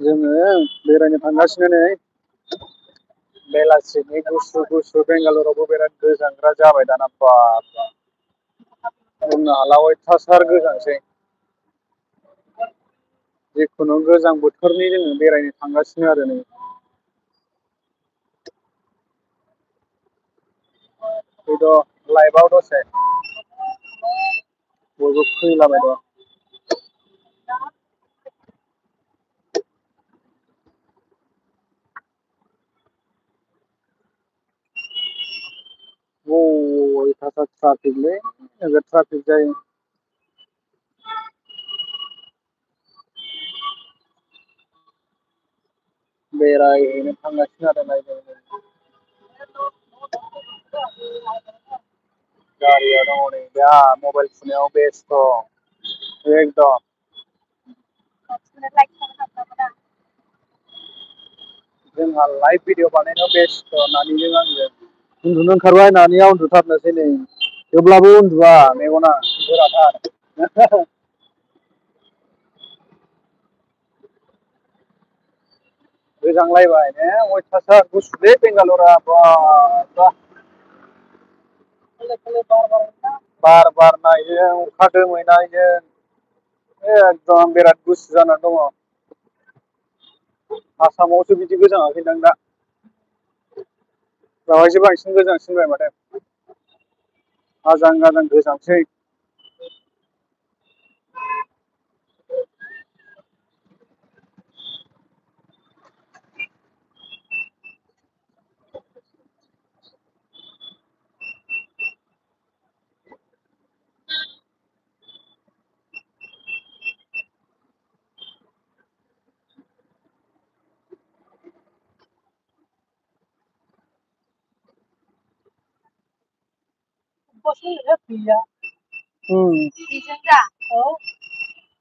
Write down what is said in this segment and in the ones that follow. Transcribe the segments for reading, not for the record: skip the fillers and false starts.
जोङो बेरायनो थांगासिनो नै बेलासिनि गुसु गुसु बेंगालरावबो बिराद गोजांग्रा जाबाय दाना बाब बुंनो हाला अयथासार गोजांसै जिखुनु गोजां बोथोरनि जोङो बेरायनो थांगासिनो आरो नै फैद' लाइभआव दसे बयबो फैलाबाय दं अयथासार ट्राफिकलै नोगोद ट्राफिक जायो बेरायहैनो थांगासिनो आरो ना जों गारिया दङ नै दा मबाइल थुनायाव बेस्थ' एकदम जोंहा लाइभ भिडिअ बानायनायाव बेस्थ' नानिजों आंजों उन्दुनो ओंखारबाय नानिया उन्दुथारनोसै नै थेवब्लाबो उन्दुआ मेगना गोराथार गोजांलायबाय ने अयथासार गुसुलै बेंगालरा बा बार बारनायजों अखा दोमैनायजों एकदम बिराद गुसु जाना दङ आसामावसो बिदि गोजाङाखैदां दा बेवहायसो बांसिन गोजांसिनबाय माथो आजां गाजां गोजांसै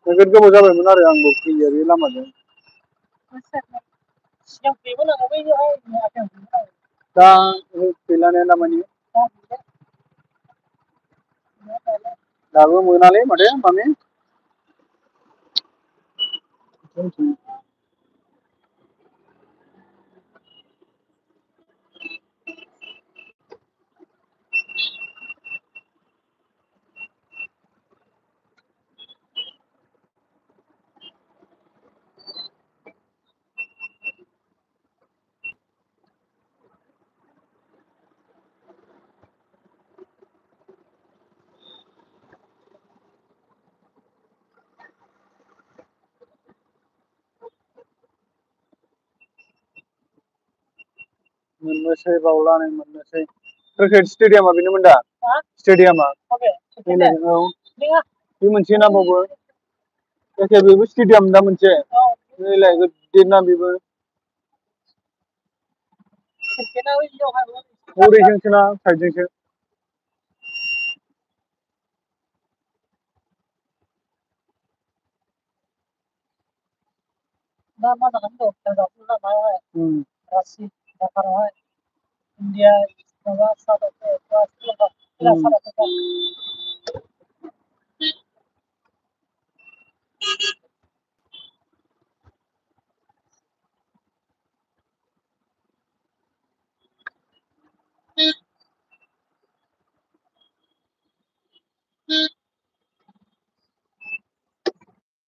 नोगोद गोबाव जाबायमोन आरो आंबो फैया बे लामाजों दा गैला ने दामानि दाबो मोनालै माथो मामि मोननोसै बावला नै मोननोसै क्रिकेट स्टेडियामा बेनोमोन दा स्टेडियामा औ बे मोनसे नामावबो एखे बेबो स्टेडियाम दा मोनसे नैलाय गिदिर ना बेबो हरैजोंसोना साइडजोंसो इंडिया